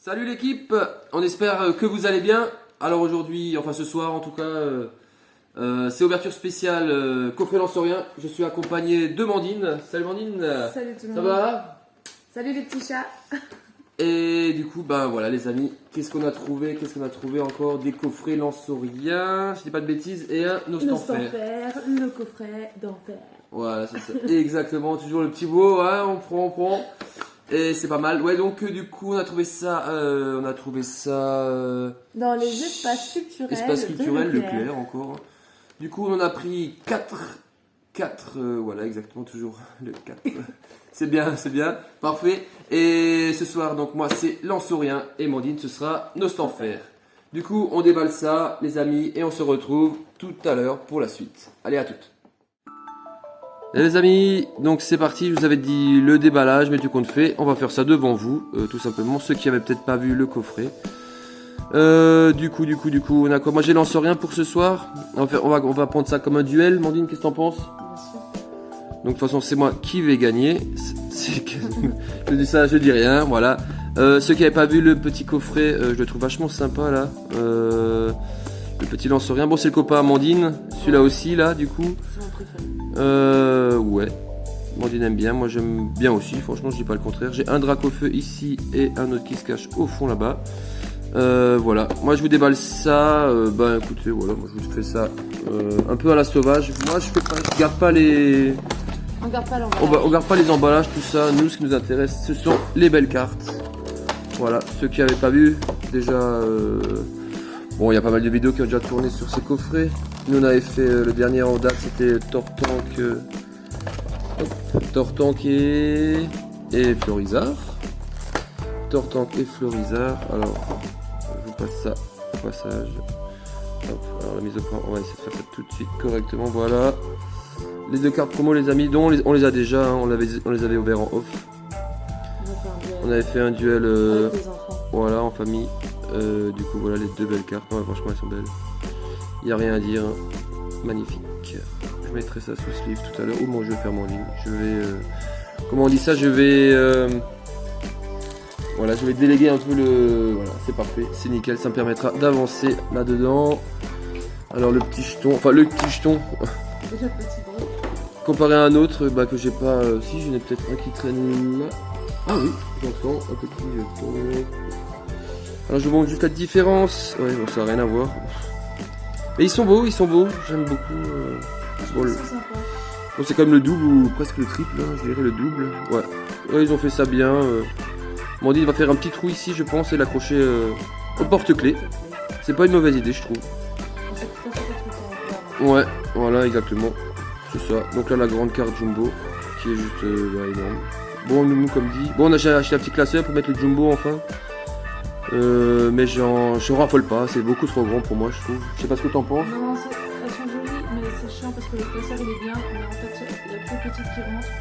Salut l'équipe, on espère que vous allez bien. Alors aujourd'hui, enfin ce soir en tout cas, c'est ouverture spéciale coffret Lansorien. Je suis accompagné de Mandine. Salut Mandine. Salut tout le Ça monde. va? Salut les petits chats. Et du coup, ben voilà les amis, qu'est-ce qu'on a trouvé encore? Des coffrets Lansoriens, je dis pas de bêtises, et un Nostanfer. Le coffret d'enfer. Voilà, c'est ça. Exactement, toujours le petit mot, hein, on prend. Et c'est pas mal. Ouais, donc du coup, on a trouvé ça. Dans les espaces culturels. Espace culturel, de Leclerc encore. Du coup, on en a pris 4. Voilà, exactement, toujours le 4. C'est bien, parfait. Et ce soir, donc moi, c'est Lansorien et Mandine, ce sera Nostanfer. Du coup, on déballe ça, les amis, et on se retrouve tout à l'heure pour la suite. Allez, à toutes. Et les amis, donc c'est parti, je vous avais dit le déballage, mais du compte fait, on va faire ça devant vous, tout simplement, ceux qui avaient peut-être pas vu le coffret. Du coup, on a quoi? Moi j'ai lancé rien pour ce soir. On va prendre ça comme un duel. Mandine, qu'est-ce que t'en penses? Bien sûr. Donc de toute façon, c'est moi qui vais gagner. Je dis ça, je dis rien, voilà. Ceux qui n'avaient pas vu le petit coffret, je le trouve vachement sympa là. Le petit lance-rien. Bon, c'est le copain Amandine, celui-là aussi, là, du coup. C'est mon préféré. Ouais. Mandine aime bien, moi j'aime bien aussi, franchement, je dis pas le contraire. J'ai un Dracofeu ici et un autre qui se cache au fond là-bas. Voilà, moi je vous déballe ça. Bah écoutez, voilà, moi je vous fais ça un peu à la sauvage. Moi je garde pas les. On garde pas l'emballage. On garde pas les emballages, tout ça. Nous, ce qui nous intéresse, ce sont les belles cartes. Voilà, ceux qui n'avaient pas vu, déjà. Bon, il y a pas mal de vidéos qui ont déjà tourné sur ces coffrets. Nous, on avait fait le dernier en date, c'était Tortank et Florizard. Tortank et Florizard. Alors, je vous passe ça au passage. Hop, alors la mise au point, on va essayer de faire ça tout de suite correctement. Voilà. Les deux cartes promo, les amis, dont on les a déjà, hein, on les avait ouverts en off. On avait fait un duel avec les enfants. voilà, en famille. Du coup, voilà les deux belles cartes. Ouais, franchement, elles sont belles. Il n'y a rien à dire. Magnifique. Je mettrai ça sous sleeve tout à l'heure. Ou moi, je vais faire mon ligne. Je vais. Comment on dit ça? Je vais. Voilà, je vais déléguer un peu le. Voilà, c'est parfait. C'est nickel. Ça me permettra d'avancer là-dedans. Alors, le petit jeton. Enfin, le petit jeton. Déjà petit gros. Comparé à un autre, bah, que j'ai pas. Si, j'en ai peut-être un qui traîne là. Ah oui, j'entends un petit jeton. Alors, je vous montre juste la différence. Ouais, bon, ça n'a rien à voir. Mais ils sont beaux. J'aime beaucoup. Bon, C'est sympa. bon, c'est comme le double ou presque le triple, hein, je dirais le double. Ouais, ouais, ils ont fait ça bien. Mandine va faire un petit trou ici, je pense, et l'accrocher au porte-clés. C'est pas une mauvaise idée, je trouve. Ouais, voilà, exactement. C'est ça. Donc là, la grande carte Jumbo, qui est juste énorme. Bon, nous, comme dit. Bon, on a acheté un petit classeur pour mettre le Jumbo enfin. Mais j'en raffole pas, c'est beaucoup trop grand pour moi, je trouve. Je sais pas ce que t'en penses. Non, elles sont jolies, mais c'est chiant parce que le classeur il est bien, mais en fait il y a trop petites qui rentrent.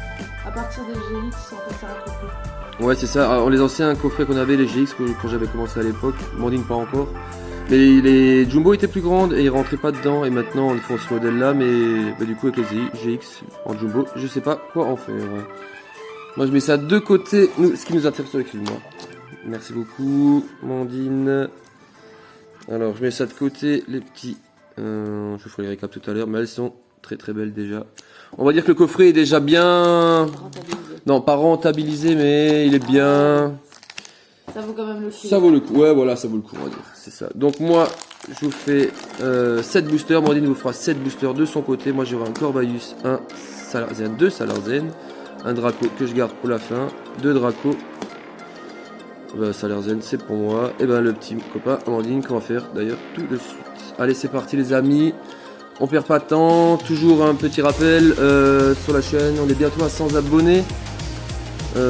À partir des GX, en fait ça rentre plus. Ouais, c'est ça. Alors, les anciens coffrets qu'on avait, les GX, quand j'avais commencé à l'époque, Mandine pas encore. Mais les Jumbo étaient plus grandes et ils rentraient pas dedans. Et maintenant, ils font ce modèle-là, mais bah, du coup, avec les GX en Jumbo, je sais pas quoi en faire. Moi, je mets ça de côté. Ce qui nous intéresse, excuse-moi. Merci beaucoup, Mandine. Alors, je mets ça de côté, les petits. Je ferai les récaps tout à l'heure, mais elles sont très très belles déjà. On va dire que le coffret est déjà bien. Rentabilisé. Non, pas rentabilisé, mais il est bien. Ça vaut quand même le coup. Ça vaut le coup, ouais, voilà, ça vaut le coup, on va dire. C'est ça. Donc, moi, je vous fais 7 boosters. Mandine vous fera 7 boosters de son côté. Moi, j'aurai un Corvus, un Salarzen, 2 Salarzen, un Draco que je garde pour la fin, 2 Draco. Salarzen, c'est pour moi. Et ben, le petit copain Amandine qu'on va faire d'ailleurs tout de suite. Allez, c'est parti, les amis. On perd pas de temps. Toujours un petit rappel sur la chaîne. On est bientôt à 100 abonnés. 100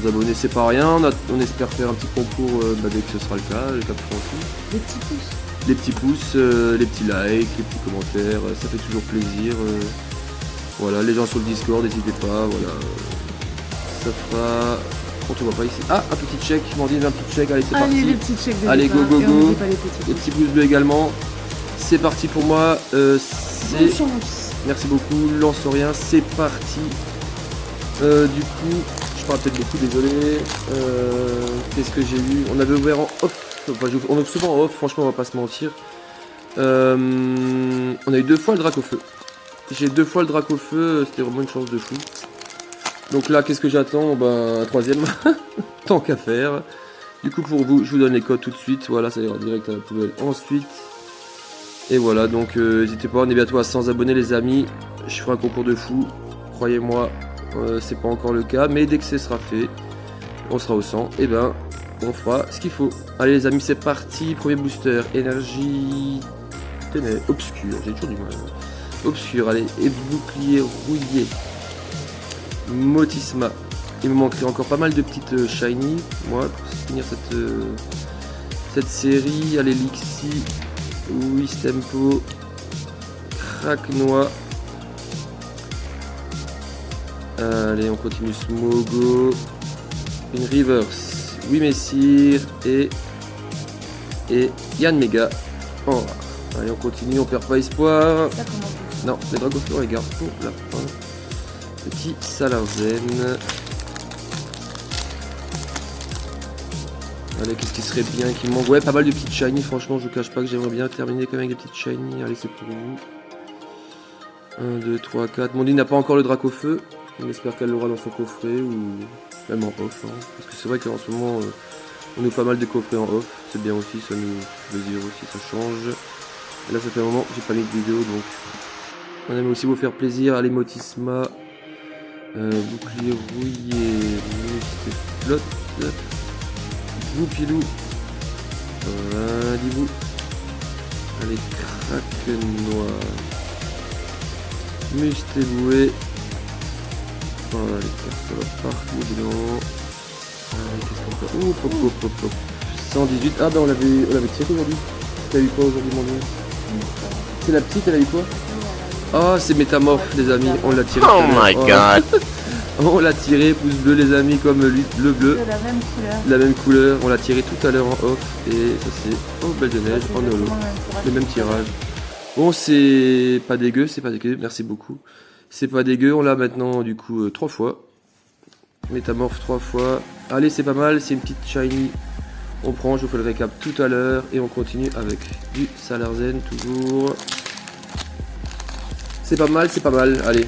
abonnés, c'est pas rien. On espère faire un petit concours dès que ce sera le cas. Les cap franchis. Des petits pouces. Les petits pouces, les petits likes, les petits commentaires. Ça fait toujours plaisir. Voilà, les gens sur le Discord, n'hésitez pas. Voilà. Ça fera. On voit pas ici. Ah, un petit check, Mandine, un petit check, allez c'est parti. Allez, les petits checks de Allez, départ, go, go, et on go. oublie pas les petits Les pouces. petits pouces bleus également. C'est parti pour moi. C'est. Bonne chance. Merci beaucoup, Lansorien, c'est parti. Du coup, je fera peut-être beaucoup, désolé. Qu'est-ce que j'ai eu? On avait ouvert en off. Enfin, on ouvre souvent en off, franchement, on va pas se mentir. On a eu 2 fois le drac au feu. J'ai 2 fois le drac au feu, c'était vraiment une chance de fou. Donc là, qu'est-ce que j'attends? Ben, un 3ème. Tant qu'à faire. Du coup, pour vous, je vous donne les codes tout de suite. Voilà, ça ira direct à la poubelle ensuite. Et voilà, donc n'hésitez pas, on est bientôt à 100 abonnés, les amis. Je ferai un concours de fou. Croyez-moi, c'est pas encore le cas. Mais dès que ce sera fait, on sera au 100. Et ben, on fera ce qu'il faut. Allez, les amis, c'est parti. Premier booster. Énergie. Tenez, obscur. J'ai toujours du mal. Obscur, allez. Et bouclier rouillé. Motisma. Il me manquerait encore pas mal de petites shiny, moi, pour finir cette série. Allez, Lixi, Wistempo, Craquenois. Allez, on continue Smogo. Une Reverse, Oui Messire et Yann Mega. Oh. Allez, on continue, on perd pas espoir. Ça commence. Non, les Dragos on les garde pour la fin. Petit Salarzen. Allez, qu'est-ce qui serait bien qui manque? Ouais, pas mal de petites shiny, franchement, je vous cache pas que j'aimerais bien terminer quand même avec des petites shiny. Allez, c'est pour vous. 1, 2, 3, 4. Mondine n'a pas encore le drac au feu. On espère qu'elle l'aura dans son coffret ou même en off. Hein. Parce que c'est vrai qu'en ce moment, on ouvre pas mal de coffrets en off. C'est bien aussi, ça nous fait plaisir aussi, ça change. Et là, ça fait un moment que j'ai pas mis de vidéo, donc on aime aussi vous faire plaisir. Allez, Motisma. Bouclier rouillé. Flotte. Goupilou. Dis-vous. Allez, Craquenois. Mustéboué. Voilà, les cartes, ça va partout dedans. Allez, qu'est-ce qu'on fait? Oh, pop, pop, pop, pop. 118. Ah, ben on l'avait tiré aujourd'hui. T'as eu quoi aujourd'hui, mon dieu? C'est la petite, elle a eu quoi? Oh, c'est Métamorphe, les amis. On l'a tiré. Oh my god. On l'a tiré, pouce bleu, les amis, comme lui, le bleu. De la même couleur. La même couleur. On l'a tiré tout à l'heure en off. Et ça, c'est au Belle de Neige, en holo. Le même tirage. Bon, c'est pas dégueu, merci beaucoup. C'est pas dégueu, on l'a maintenant du coup 3 fois. Métamorphe 3 fois. Allez, c'est pas mal, c'est une petite shiny. On prend, je vous fais le récap tout à l'heure. Et on continue avec du Salarzen toujours. C'est pas mal, allez.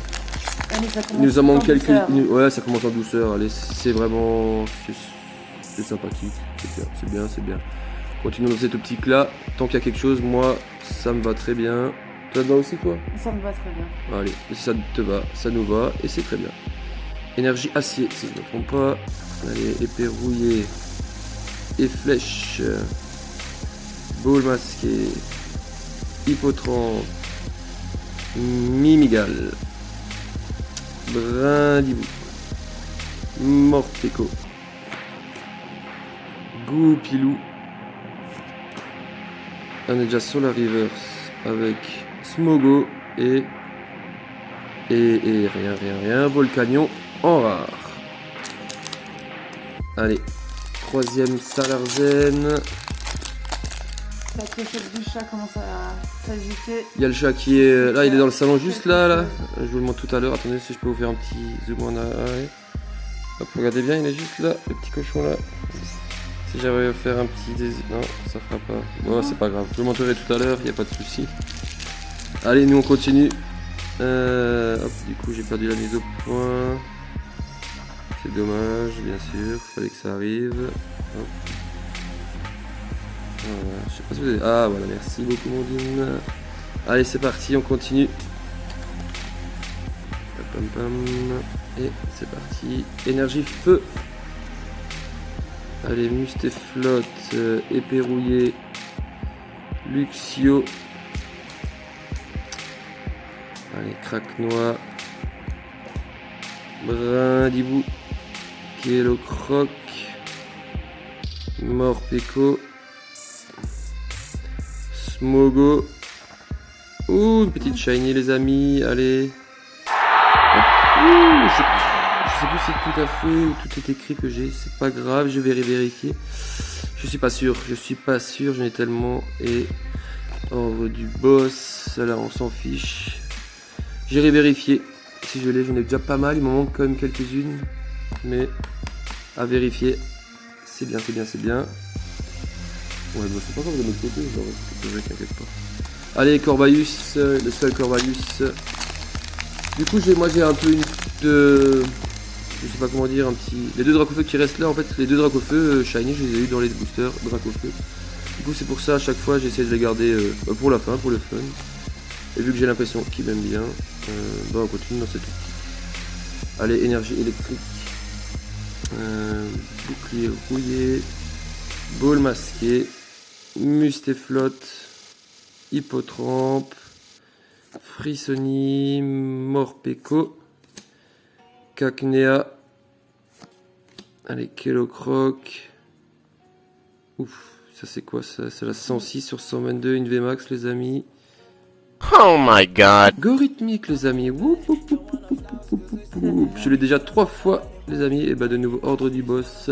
Allez, Il nous en manque quelques. Ouais, ça commence en douceur, allez, c'est vraiment. C'est sympathique, c'est bien. Continuons dans cette optique là. Tant qu'il y a quelque chose, moi, ça me va très bien. Toi, ça te va aussi, toi? Ça me va très bien. Allez, si ça te va, ça nous va et c'est très bien. Énergie acier, si je ne me trompe pas. Allez, épée rouillée et flèche. Ball masqué. Hippotrampe. Mimigal. Brindibou. Morpeko. Goupilou. On est déjà sur la reverse avec Smogo et rien. Volcanion en rare. Allez, 3ème Salarzen. La clochette du chat commence à s'agiter. Il y a le chat qui est là, il est dans le salon juste là. Je vous le montre tout à l'heure. Attendez si je peux vous faire un petit zoom en arrière. Hop, regardez bien, il est juste là, le petit cochon là. Si j'avais à faire un petit non, ça fera pas. Bon, c'est pas grave. Je vous montrerai tout à l'heure, il n'y a pas de souci. Allez, nous on continue. Hop, du coup j'ai perdu la mise au point. C'est dommage, bien sûr. Fallait que ça arrive. Hop. Voilà, je sais pas si vous avez... Ah voilà, merci beaucoup Mondine. Allez, c'est parti, on continue. Pam, pam. Et c'est parti. Énergie feu. Allez, Mustéflotte, épée rouillée, Luxio. Allez, Craquenois, Brindibou, Kielo Croc, Morpeko, Smogo. Ouh, une petite shiny les amis, allez. Ouh, je sais plus si c'est tout à fait ou tout est écrit que j'ai, c'est pas grave, je vais vérifier. Je suis pas sûr, j'en ai tellement. Et ordre du boss, là on s'en fiche. J'irai vérifier si je l'ai, j'en ai déjà pas mal, il m'en manque quand même quelques-unes. mais à vérifier. C'est bien, c'est bien, c'est bien. Ouais, bah c'est pas grave de l'autre côté, je l'aurais récupéré, t'inquiète pas. Allez, Corvalus, le seul Corvalus. Du coup, moi j'ai un peu une petite... je sais pas comment dire, un petit... Les deux Dracofeu qui restent là, en fait, les deux Dracofeu Shiny, je les ai eu dans les boosters Dracofeu. Du coup, c'est pour ça, à chaque fois, j'essaie de les garder pour la fin, pour le fun. Et vu que j'ai l'impression qu'ils m'aiment bien, bah on continue dans cette optique. Allez, énergie électrique. Bouclier rouillé. Ball masqué. Mustéflotte. Hippotrampe. Frissoni. Morpeko. Cacnea. Allez, Kellocroc. Ouf, ça c'est quoi ça? C'est la 106 sur 122, une VMAX les amis. Oh my god. Gorithmique les amis. Woup, woup, woup, woup, woup, woup, woup, woup. Je l'ai déjà 3 fois les amis. Et bah de nouveau ordre du boss.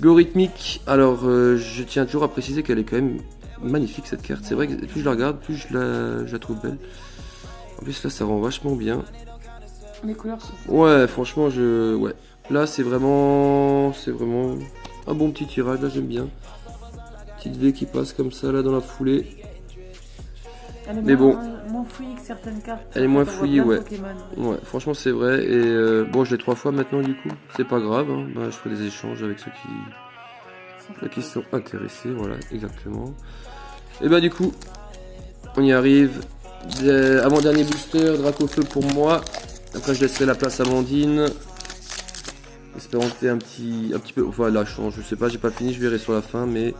Gorithmique. Alors je tiens toujours à préciser qu'elle est quand même magnifique cette carte. C'est vrai que plus je la regarde, plus je la trouve belle. En plus là ça rend vachement bien. Les couleurs sont... Ouais franchement ouais. Là c'est vraiment un bon petit tirage. Là j'aime bien. Petite V qui passe comme ça là dans la foulée. Elle est Mais bon, moins fouillie que certaines cartes. elle est moins fouillie, ouais. Pokémon. Ouais, franchement c'est vrai. Et bon, je l'ai 3 fois maintenant du coup. C'est pas grave. Hein. Bah, je ferai des échanges avec ceux qui sont intéressés. Voilà, exactement. Et bah du coup, on y arrive. Avant-dernier booster, Dracofeu pour moi. Après je laisserai la place à Amandine. Espérons que t'aies un petit peu... Enfin là, je sais pas, j'ai pas fini, je verrai sur la fin. Mais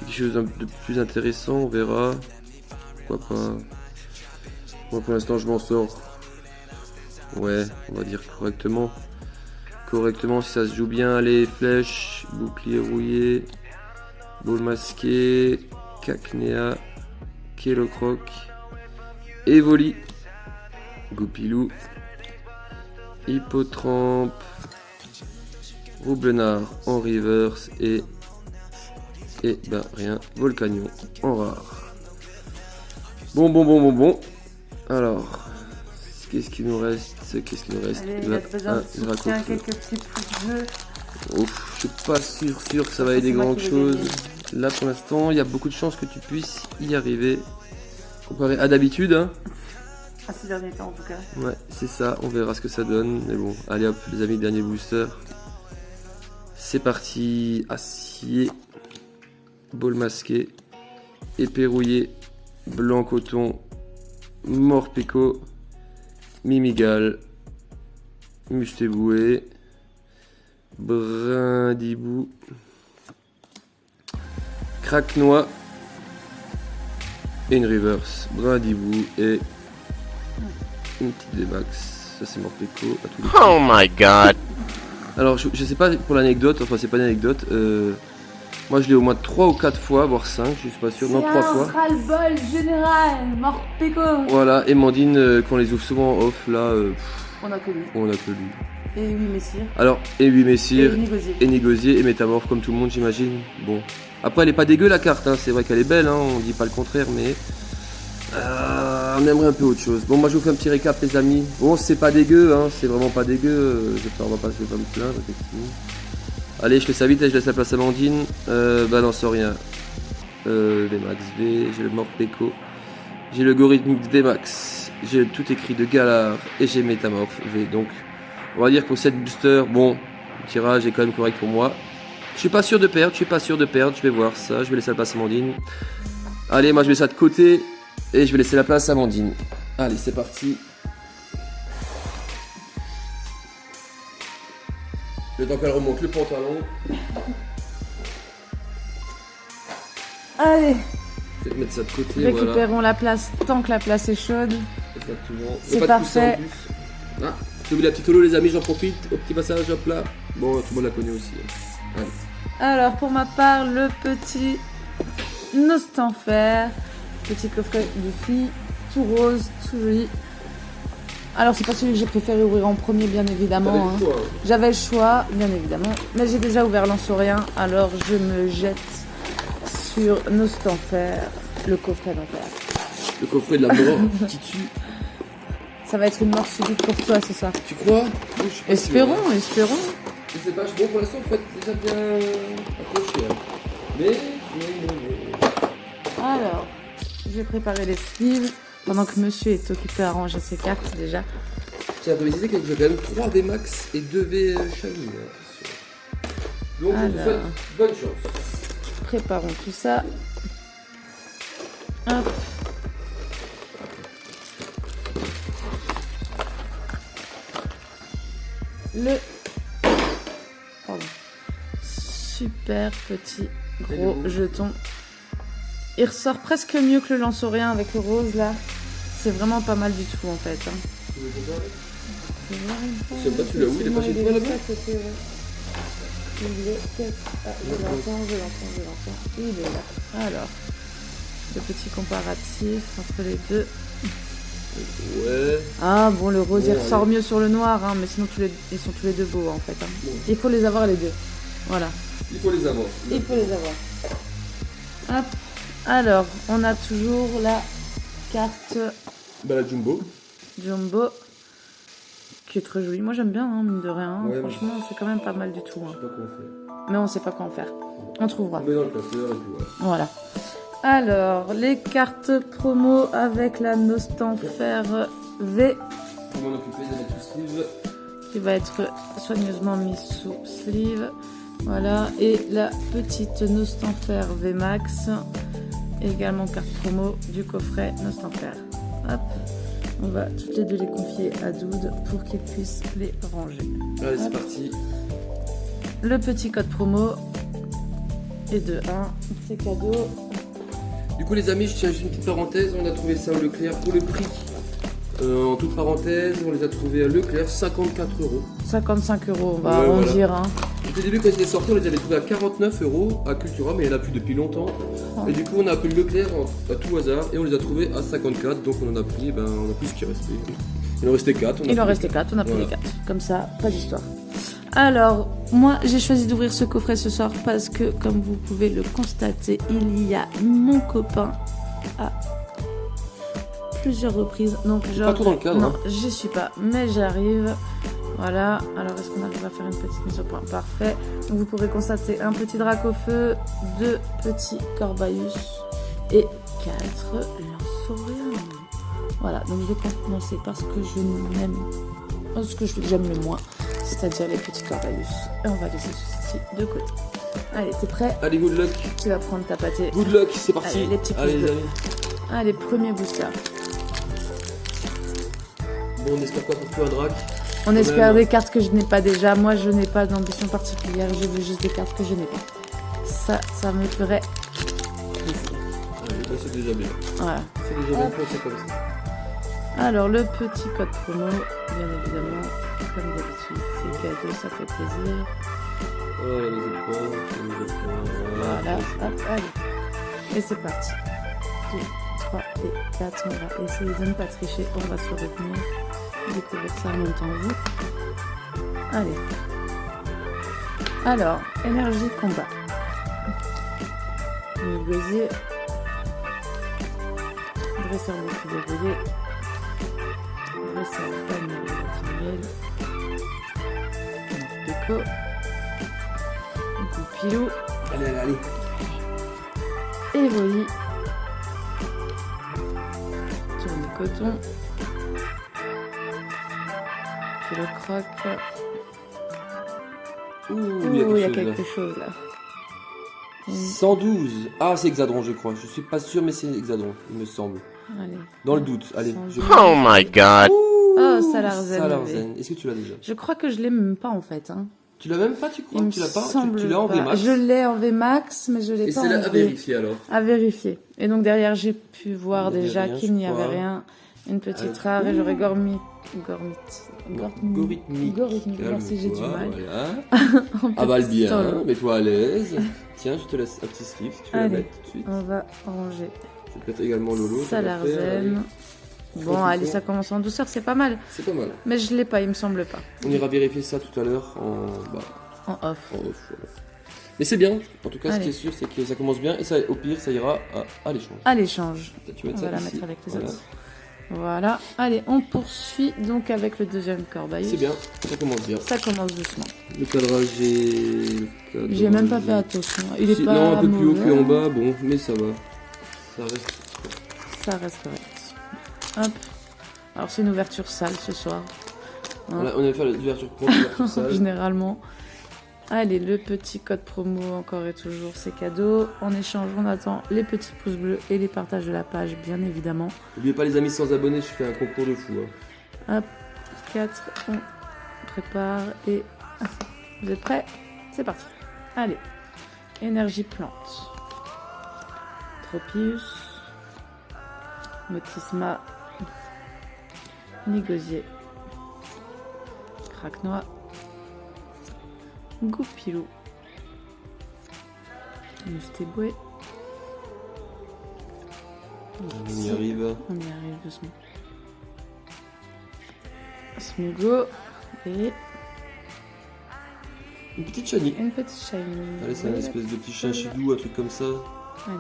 quelque chose de plus intéressant, on verra. Pourquoi pas. Moi pour l'instant je m'en sors. Ouais, on va dire correctement. Correctement si ça se joue bien. Allez, flèche, bouclier rouillé, ball masqué, Cacnea, Kellocroc, Evoli, Goupilou, Hippotrampe, Roublenard en reverse et ben rien, Volcanion en rare. Bon. Alors, qu'est-ce qu'il nous reste? Allez, il y a besoin de quelques petits pouces bleus. Ouf, je suis pas sûr que ça va aider grand chose. Là pour l'instant, il y a beaucoup de chances que tu puisses y arriver. Comparé à d'habitude. Hein. À ces derniers temps en tout cas. Ouais, c'est ça, on verra ce que ça donne. Mais bon, allez hop, les amis, dernier booster. C'est parti. Acier, ball masqué, épée rouillée, blanc coton, Morpeko, Mimigal, Mustéboué, Brindibou, Craquenois et une reverse. Brindibou et une petite Demax. Ça c'est Morpeko à tous les coups. Oh my god. Alors je sais pas pour l'anecdote, enfin c'est pas une anecdote. Moi je l'ai au moins 3 ou 4 fois, voire 5, je suis pas sûr, non 3 fois. C'est un ras-le-bol général, Morpeko. Voilà, et Mandine, qu'on les ouvre souvent en off, là, On a que lui. on a que lui. Et 8 messieurs. Alors, et 8 messires, Et Négosier. et Négosier, et Métamorphe comme tout le monde j'imagine. Bon. Après elle est pas dégueu la carte, hein. C'est vrai qu'elle est belle, hein. On dit pas le contraire, mais... on aimerait un peu autre chose. Bon, moi je vous fais un petit récap les amis. Bon, c'est pas dégueu, hein. C'est vraiment pas dégueu. On va pas me plaindre, effectivement. Allez, je fais ça vite et je laisse la place à Amandine. Bah non, sans rien. VMAX V, j'ai le Morpeko, j'ai le Gorithmique VMAX, j'ai le tout écrit de Galar et j'ai Métamorphe V. Donc, on va dire pour cette booster, bon, le tirage est quand même correct pour moi. Je suis pas sûr de perdre, je vais voir ça. Je vais laisser la place à Amandine. Allez, moi je mets ça de côté et je vais laisser la place à Amandine. Allez, c'est parti. Le temps qu'elle remonte le pantalon. Allez, Je vais te mettre ça de côté. récupérons Voilà. la place tant que la place est chaude. Exactement. C'est Pas de pousser parfait. en plus. Ah, j'ai oublié la petite holo les amis, j'en profite. Au petit passage, hop là. Bon, tout le monde la connaît aussi. Allez. Alors pour ma part, le petit Nostanfer, petit coffret du fille, tout rose, tout joli. Alors c'est pas celui que j'ai préféré ouvrir en premier bien évidemment. Hein. J'avais le choix bien évidemment, mais j'ai déjà ouvert Lanceurien, alors je me jette sur Nostanfer, le coffret d'enfer. Le coffret de la mort qui tue. Ça va être une mort subite pour toi, c'est ça. Tu crois? Je suis pas Espérons, sûr, hein. espérons. Je sais pas, bon pour l'instant en fait déjà bien accroché. Hein. Mais. Alors, je vais préparer les sleeves pendant que monsieur est occupé à ranger ses cartes déjà. Tiens, à préciser qu'il y a quand même 3 V Max et 2 V Shiny. Hein. Donc je vous souhaite bonne chance. Préparons tout ça. Hop. Le super petit gros jeton. Il ressort presque mieux que le lance-rien avec le rose là. C'est vraiment pas mal du tout en fait. Hein. Je sais pas, tu l'as où? Il est pas chez toi là-bas? Je l'entends. Il est là. Alors, le petit comparatif entre les deux. Ouais. Ah bon, le rose il Bon, ressort mieux sur le noir, hein, mais sinon ils sont tous les deux beaux en fait. Hein. Bon. Il faut les avoir les deux. Voilà. Il faut les avoir. Il faut les avoir. Hop. Alors, on a toujours la carte Bah la Jumbo. Jumbo qui est très jolie. Moi j'aime bien, hein, mine de rien. Ouais, franchement, c'est quand même pas mal du tout. Je Hein. sais pas quoi faire. Mais on sait pas quoi en faire. On trouvera. On met dans le classeur et puis voilà. Voilà. Alors, les cartes promo avec la Nostanfer V Pour m'en occuper, de mettre tout sleeve. qui va être soigneusement mise sous sleeve. Voilà. Et la petite Nostanfer V Max. Également carte promo du coffret Nostanfer. Hop. On va toutes les deux les confier à Doud pour qu'il puisse les ranger. Allez, c'est Hop. parti. Le petit code promo est de 1. C'est cadeau. Du coup les amis, je tiens juste une petite parenthèse, on a trouvé ça au Leclerc pour le prix. En toute parenthèse, on les a trouvés à Leclerc, 54 €. 55 €, on va Ouais, arrondir. Hein. Au début quand ils étaient sortis, on les avait trouvés à 49 € à Cultura, mais il n'y en a plus depuis longtemps. Oh. Et du coup on a appelé Leclerc à tout hasard et on les a trouvés à 54, donc on en a pris, on a plus ce qui restait. Il en restait 4. Il en restait 4, on a pris Voilà. les 4. Comme ça, pas d'histoire. Alors, moi, j'ai choisi d'ouvrir ce coffret ce soir parce que, comme vous pouvez le constater, il y a mon copain à plusieurs reprises. Donc, genre, pas trop dans le cadre, non, hein. j'y suis pas, mais j'arrive. Voilà. Alors, est-ce qu'on arrive à faire une petite mise au point? Parfait. Donc, vous pourrez constater un petit drac au feu, 2 petits corbaïus et 4 lance-oriens. Voilà. Donc, je vais commencer par ce que j'aime le moins, c'est-à-dire les petits corbaïus. Et on va laisser ceci de côté. Allez, t'es prêt? Allez, good luck. Tu vas prendre ta pâtée. Good luck, c'est parti. Allez, les petits Allez, pouces les bleus. amis. Allez, premier booster. Bon, on espère quoi pour toi, Drac? On espère même. des cartes que je n'ai pas déjà. Moi, je n'ai pas d'ambition particulière. Je veux juste des cartes que je n'ai pas. Ça me ferait plaisir. Allez, bah, c'est déjà bien. Voilà. C'est déjà bien pensé comme ça. Alors, le petit code promo, bien évidemment, comme d'habitude, c'est cadeau, ça fait plaisir. Voilà les épreuves. Voilà, hop, allez. Et c'est parti. 2, 3 et 4. On va essayer de ne pas tricher. On va se retenir. Découvrir ça en même temps que vous. Allez. Alors, énergie combat. Le gosier. Dresseur de cul verrouillé. Dresseur panier naturel. Péco. Goupilou. Allez, allez, allez. Évoli. Tourne coton. Puis le croc. Ouh, Ouh, il y a chose, là. quelque chose là. 112. Ah, c'est Hexadron, je crois. Je suis pas sûr, mais c'est Hexadron, il me semble. Allez. Dans le doute. Allez. 112. Je... Oh my god. Oh, Salarzen. Salarzen. Est-ce que tu l'as déjà? Je crois que je l'ai même pas en fait. Hein. Tu l'as même pas, tu crois? Il me Tu l'as pas? semble Tu l'as en pas. VMAX? Je l'ai en VMAX, mais je l'ai Et pas c'est en là à V. vérifier alors. À vérifier. Et donc derrière, j'ai pu voir Il y avait déjà rien, qu'il je n'y avait crois. rien. Une petite Ah, rare et j'aurais Gormite. Gorithmique. Gorithmique, merci, j'ai du Calme-toi, mal. Voilà. Avale bien, pistolet. mets-toi à l'aise. Tiens, je te laisse un petit slip si tu veux la Allez. mettre tout de suite. On va ranger Je vais peut-être également Lolo. je vais la faire, allez. Salarzen. Bon, Profitons. allez, ça commence en douceur, c'est pas mal. C'est pas mal. Mais je l'ai pas, il me semble pas. On ira vérifier ça tout à l'heure en En off. off. Voilà. Mais c'est bien. En tout cas, ce Allez. qui est sûr, c'est que ça commence bien. Et ça, au pire, ça ira à l'échange. À l'échange. Tu vas On mettre va ça la ici. mettre avec les Voilà. autres. Voilà. Allez, on poursuit donc avec le deuxième corbeil. C'est bien, ça commence bien. Ça commence doucement. Le cadrage est... J'ai même pas fait attention. Il est Si, pas non, un peu plus haut, mauvais. plus en bas, bon, mais ça va. Ça reste... Ça reste correct. Hop. Alors c'est une ouverture sale ce soir. Hein. Voilà, on a fait l'ouverture pour l'ouverture sale. Généralement. Allez, le petit code promo encore et toujours, c'est cadeau. En échange, on attend les petits pouces bleus et les partages de la page, bien évidemment. N'oubliez pas les amis sans abonnés, je fais un concours de fou. Hein. Hop, 4, on prépare et... Vous êtes prêts? C'est parti. Allez, énergie plante. Tropius. Motisma. Nigosier. Craquenois. Goupilou. Mustéboué. On y arrive. On y arrive doucement. Smugo et Une petite chenille. une petite shiny. Allez, c'est un espèce de petit chien chidou, un truc comme ça. Allez.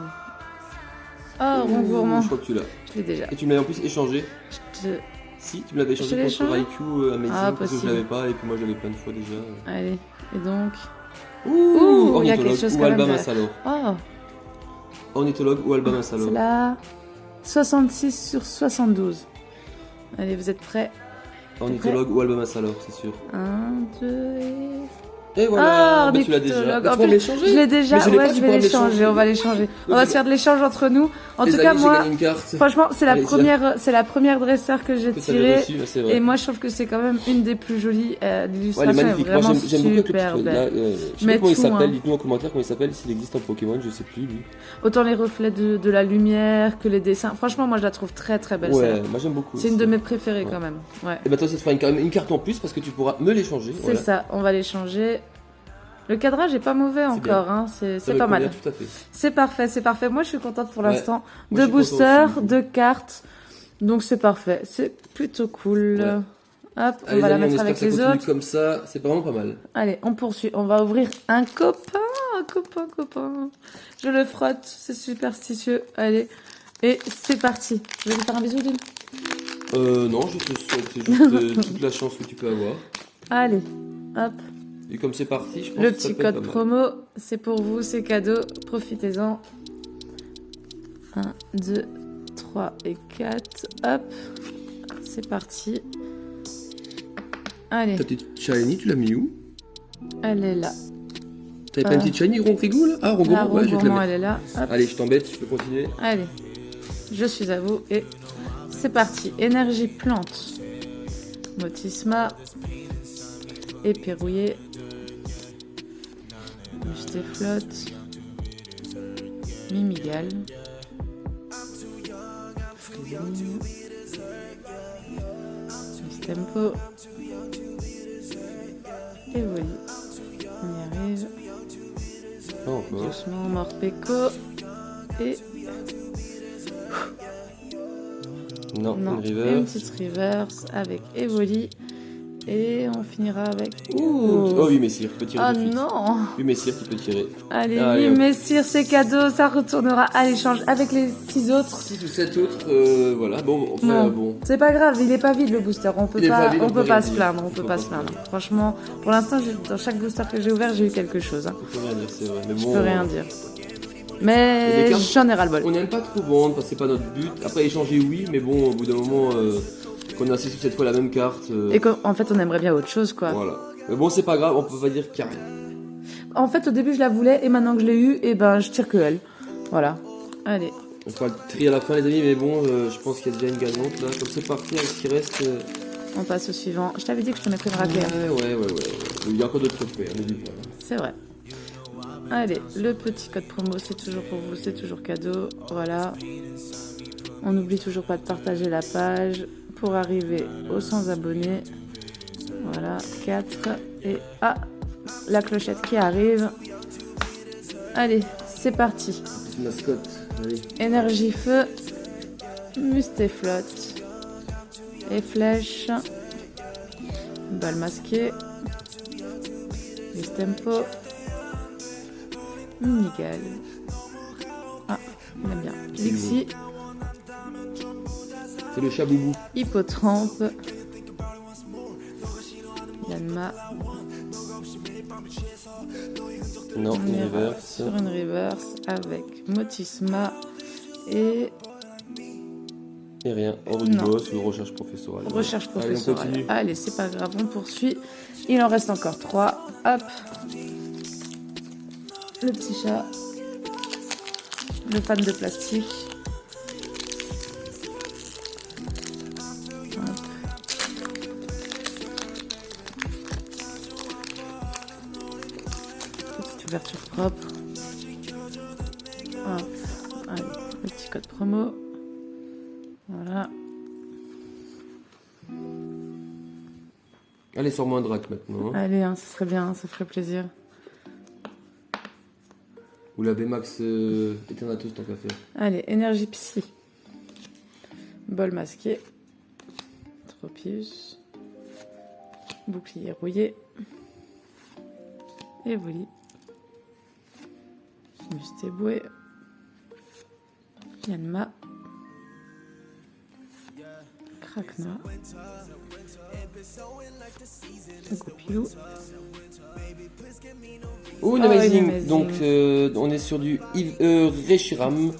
Oh, rond gourmand. Je crois que tu l'as. Je l'ai déjà. Et tu me l'avais en plus échangé. Je te- Si, tu me l'avais Je échangé l'ai contre échangé Raikou Amazing, Ah, parce que je possible. l'avais pas, et puis moi je l'avais plein de fois déjà. Allez. Et donc. Ouh, il y a ornithologue quelque chose ou quand même Alba de- Massalor. Oh, Ornithologue ou Alba c'est Massalor. la 66 sur 72. Allez, vous êtes prêts? Ornithologue ou Alba Massalor, c'est sûr. 1, 2 et... Et voilà, Ah, bah, tu l'as déjà. ornithologue. Bah, En tu vas plus, l'échanger. Je l'ai déjà, Mais je l'ai ouais, pas, tu je vais pourras me l'échanger, l'échanger. on va l'échanger. On va Donc, se faire de l'échange entre nous. En Les tout cas, amis, j'ai moi, gagné une carte. franchement, c'est la Allez, tiens. première, c'est la première dresseur que j'ai Que ça avait tirée. reçu, c'est vrai. Et moi, je trouve que c'est quand même une des plus jolies. Ouais, elle est L'illustration est magnifique. Moi, vraiment j'aime beaucoup avec le super petit. Là, belle. je sais Mais pas comment il tout, s'appelle. hein. Dites-nous en commentaire comment il s'appelle. S'il existe en Pokémon, je sais plus lui. Autant les reflets de la lumière que les dessins. Franchement, moi, je la trouve très très belle. Ouais, celle-là. moi j'aime beaucoup. C'est une aussi. de mes préférées Ouais. quand même. Ouais. Et bah toi, ça te fera une carte en plus parce que tu pourras me l'échanger. C'est Voilà. ça, on va l'échanger. Le cadrage est pas mauvais encore, hein. Ça C'est me pas convient mal. Tout à fait. C'est parfait, c'est parfait. Moi, je suis contente pour Ouais. l'instant. Moi, De je suis content boosters, aussi. de cartes. Donc, c'est parfait. C'est plutôt cool. Ouais. Hop, on Allez, va les la amis, on mettre espère avec que ça les continue autres. comme ça. C'est vraiment pas mal. Allez, on poursuit. On va ouvrir un copain. Copain. Je le frotte. C'est superstitieux. Allez. Et c'est parti. Je vais lui faire un bisou, Lynn. Non, je te souhaite juste toute la chance que tu peux avoir. Allez. Hop. Et comme c'est parti, je pense Le que ça petit peut être code pas mal. promo, c'est pour vous, c'est cadeau, profitez-en. 1, 2, 3 et 4, hop, c'est parti. Allez, Ta petite shiny, tu l'as mis où? elle est là. T'avais pas une petite shiny Ronfrigou là? Ah, La Rongourmand, ouais, je vais te la Rongourmand, mettre. elle est là. Hop. Allez, je t'embête, je peux continuer. Allez, je suis à vous et c'est parti. Énergie plante, Motisma, Éperrouillé, Mustéflotte, Mimigal, Frisine, Mistempo, Evoli. On y arrive. Ah, encore. Doucement, Morpeko et Non, non, une une reverse. petite reverse avec Evoli et on finira avec. Oh oui, Messire, tu peux tirer Oh tout de suite. non. Oui, Messire, tu peux tirer. Allez, Allez, oui, hop. messire, c'est cadeau, ça retournera à l'échange avec les 6 autres. 6 ou 7 autres, voilà. Bon, après, Non. bon. C'est pas grave, il est pas vide le booster, on peut Il est pas, pas vide, on on peut peut pas rien se dire. plaindre, on peut pas se plaindre. Franchement, pour l'instant, dans chaque booster que j'ai ouvert, j'ai eu quelque chose. Hein. Je peux rien dire, c'est vrai. Mais Je bon, peux rien dire. Et Mais les cartes- j'en ai ras-le-bol. On n'aime pas trop vendre parce que c'est pas notre but. Après, échanger, oui, mais bon, au bout d'un moment, qu'on a 6 ou 7 fois la même carte. Et qu'en fait, on aimerait bien autre chose, quoi. Voilà. Mais bon, c'est pas grave, on peut pas dire qu'il y a rien. En fait, au début, je la voulais, et maintenant que je l'ai eue, et ben, je tire que elle. Voilà. Allez. On fera le tri à la fin, les amis, mais bon, je pense qu'il y a déjà une gagnante là. Comme c'est parti avec ce qui reste. On passe au suivant. Je t'avais dit que je te mettrais une raclée. hein. Ouais. Il y a encore d'autres trophées, on n'oublie pas. C'est vrai. Allez, le petit code promo, c'est toujours pour vous, c'est toujours cadeau. Voilà. On n'oublie toujours pas de partager la page pour arriver aux 100 abonnés. Voilà, 4. Et ah, la clochette qui arrive. Allez, c'est parti. Petite mascotte, allez. Énergie feu, Mustéflotte et flèche, balle masquée, Mistempo, Minigal. Ah, il aime bien. Lixi, C'est le chat boubou. Hippotrampe. Yanma. Non, On une ira reverse. sur une reverse avec Motisma et Et rien. En Non. boss ou recherche professorale. recherche Allez, on professorale. continue. Allez, c'est pas grave, on poursuit. Il en reste encore 3. Hop. Le petit chat. Le fan de plastique. Hop. Petite ouverture propre. Hop. Allez, le petit code promo. Voilà. Allez, sors-moi un drac maintenant. Hein. Allez, hein, ce serait bien, ça ferait plaisir. Ou la Vmax Eternatus tant qu'à faire. Allez, énergie psy. Bol masqué. Tropius. Bouclier rouillé. Evoli. Mustéboué. Yanma. Krakna. Goupilou. Oh, une Ah, amazing. une amazing. Donc, on est sur du Reshiram.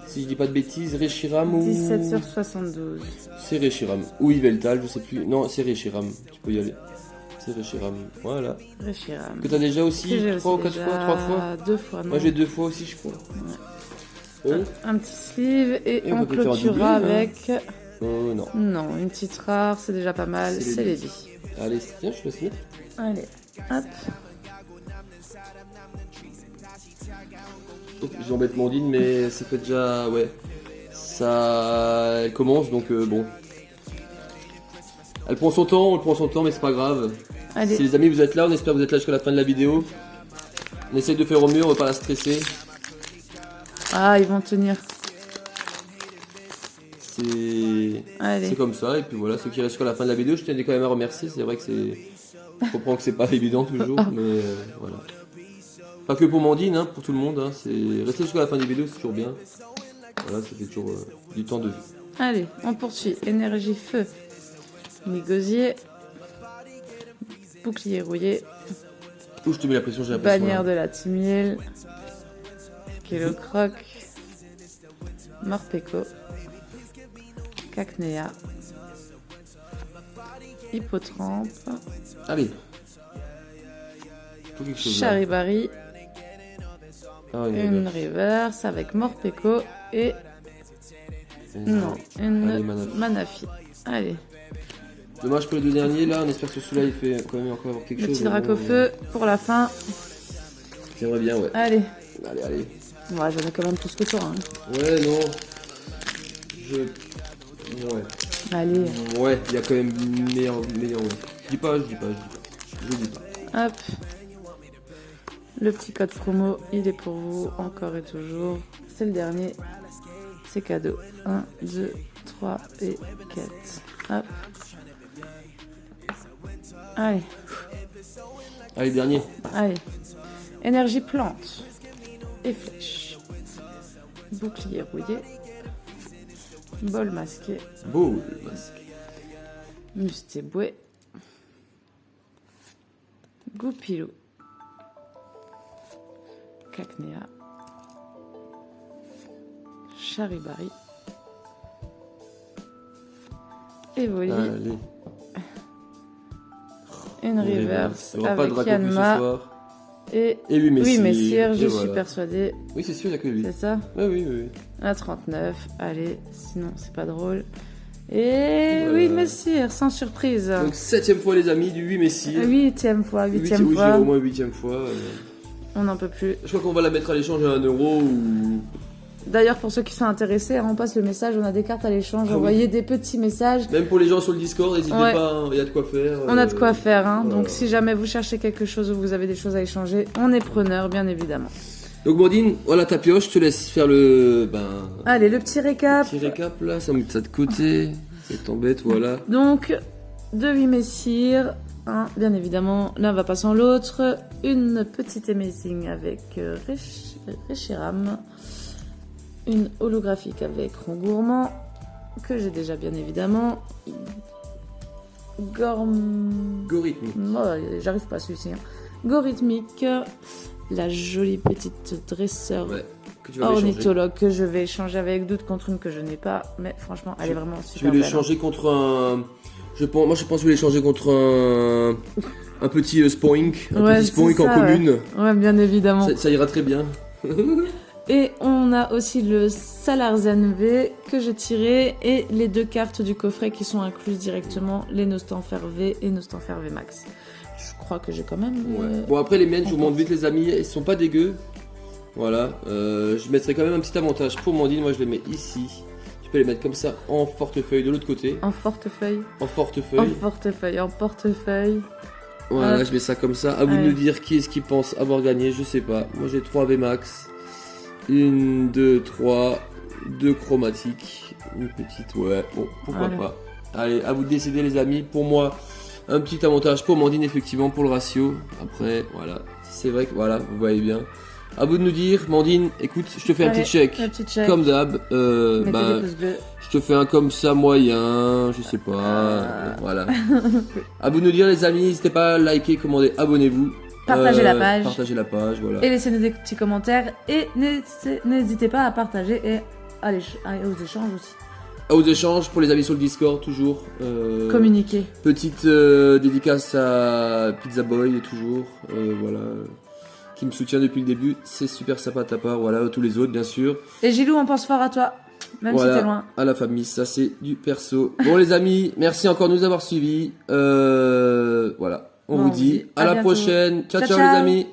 Si je dis pas de bêtises, Reshiram ou. 17 sur 72. C'est Reshiram. Ou Yveltal, je sais plus. Non, c'est Reshiram. Tu peux y aller. C'est Reshiram. Voilà. Reshiram. Que t'as déjà aussi Que j'ai 3 ou aussi 4 déjà fois 3 fois 2 fois, non. Moi j'ai 2 fois aussi, je crois. Oh, Un petit sleeve et, Et on on peut faire un doublé, clôturera hein. avec... oh non. Non, une petite rare, c'est déjà pas mal, C'est c'est les les vies. Allez, tiens, je laisse mettre. Allez, hop. J'embête Mandine, mais ça fait déjà. Ouais. Ça. Elle commence donc bon. Elle prend son temps, mais c'est pas grave. Allez, Si les amis vous êtes là, on espère que vous êtes là jusqu'à la fin de la vidéo. On essaye de faire au mieux, on va pas la stresser. ah, ils vont tenir. C'est Allez, comme ça, et puis voilà, ceux qui restent jusqu'à la fin de la vidéo, je tenais quand même à remercier. C'est vrai que c'est. Je comprends que c'est pas évident toujours, mais voilà. Pas que pour Mandine, hein, pour tout le monde. Hein, c'est rester jusqu'à la fin des vidéos, c'est toujours bien. Voilà, ça fait toujours du temps de vie. allez, on poursuit. Énergie feu. Négosier. Bouclier rouillé. Ouh, je te mets la pression, j'ai l'impression. Bannière là. de la Timiel. Kilo Croc. Morpeko. Cacnea. Hippotrampe. Allez. Faut quelque chose. Là. Charibari. Ah, Une reverse avec Morpeko et non, une Allez, Manafi. Manafi. Allez, Dommage pour les deux derniers là, on espère que celui-là il fait quand même encore avoir quelque le chose. petit drac au feu pour la fin. J'aimerais bien, ouais. Allez, Allez, allez. ouais, j'en ai quand même plus que toi. Hein. Ouais, non. Ouais. Allez, Ouais, il y a quand même meilleur, ouais. Je dis pas. hop. Le petit code promo, il est pour vous encore et toujours. C'est le dernier. C'est cadeau. 1, 2, 3 et 4. Hop. Allez, Allez, dernier. allez. Énergie plante et flèche. Bouclier rouillé. Bol masqué. Beau le masque. Mustéboué. Goupilou. Cacnea. Charibari. Evoli. Allez. Une reverse Il n'y aura pas de avec drac au plus ce Yanma. soir. Et Et 8 messires. oui, messire, je Et suis voilà. persuadée. Oui, c'est sûr, il n'y a que lui. C'est ça? Ah oui, oui. À 39. Allez, sinon c'est pas drôle. Et Voilà. oui, messire, sans surprise. Donc, 7ème fois, les amis, du 8 messires. 8e fois, 8e Oui, fois. au moins 8ème fois. On n'en peut plus. Je crois qu'on va la mettre à l'échange à 1 euro ou. D'ailleurs, pour ceux qui sont intéressés, hein, on passe le message, on a des cartes à l'échange, Ah oui. envoyez des petits messages. Même pour les gens sur le Discord, n'hésitez Ouais. pas, hein, il y a de quoi faire. On a de quoi faire, hein. voilà. Donc si jamais vous cherchez quelque chose ou vous avez des choses à échanger, on est preneur, bien évidemment. Donc, Mandine, voilà ta pioche, je te laisse faire le. Allez, le petit récap. Petit récap là, ça met ça de côté. Ça t'embête, voilà. Donc, 2 8 messires, hein, bien évidemment, l'un va pas sans l'autre. Une petite amazing avec Reshiram. Une holographique avec Ron Gourmand. que j'ai déjà bien évidemment. Gorithmique. J'arrive pas à celui-ci. Hein. Gorithmique, la jolie petite dresseur Ouais, que tu vas l'échanger. ornithologue que je vais échanger avec d'autres contre une que je n'ai pas. Mais franchement, elle est vraiment Je super vais belle. l'échanger contre un. Je pense que je vais l'échanger contre un petit spoink. Un Ouais, petit spoink c'est en ça, commune. Ouais, bien évidemment. Ça ira très bien. Et on a aussi le Salarzen V que j'ai tiré et les 2 cartes du coffret qui sont incluses directement, les Nostanfer V et Nostanfer V Max. Je crois que j'ai quand même... Ouais. Bon, après les miennes, je vous montre vite les amis, elles sont pas dégueu. Voilà, je mettrai quand même un petit avantage pour Mandine, moi je les mets ici. Tu peux les mettre comme ça en portefeuille de l'autre côté. En portefeuille. En En portefeuille. portefeuille, en portefeuille. Voilà, Hop. je mets ça comme ça. À vous de Ouais. nous dire qui est-ce qui pense avoir gagné, je sais pas. Moi j'ai 3 VMAX. 1, 2, 3, 2 chromatiques. Une petite, ouais, bon, pourquoi Allez. pas. Allez, à vous de décider les amis. Pour moi, un petit avantage pour Mandine effectivement pour le ratio. Après, voilà, c'est vrai que voilà, vous voyez bien. À vous de nous dire, Mandine, écoute, je te fais un Allez, petit check. un petit check. Comme d'hab, Mettez bah, des pouces bleus. je te fais un comme ça moyen, je sais pas, voilà. À vous de nous dire les amis, n'hésitez pas à liker, commander, abonnez-vous. Partagez la page. Partagez la page, voilà. Et laissez-nous des petits commentaires. Et n'hésitez pas à partager et aller aux échanges aussi. Aux échanges pour les amis sur le Discord, toujours. Communiquer. Petite dédicace à Pizza Boy, toujours. Voilà. Qui me soutient depuis le début. C'est super sympa de ta part. Voilà, tous les autres, bien sûr. Et Gilou, on pense fort à toi. Même Voilà, si t'es loin. à la famille, ça c'est du perso. Bon les amis, merci encore de nous avoir suivis. Voilà. On Bon, vous on dit dit à à la bientôt. prochaine. Ciao, Ciao, ciao ciao. les amis.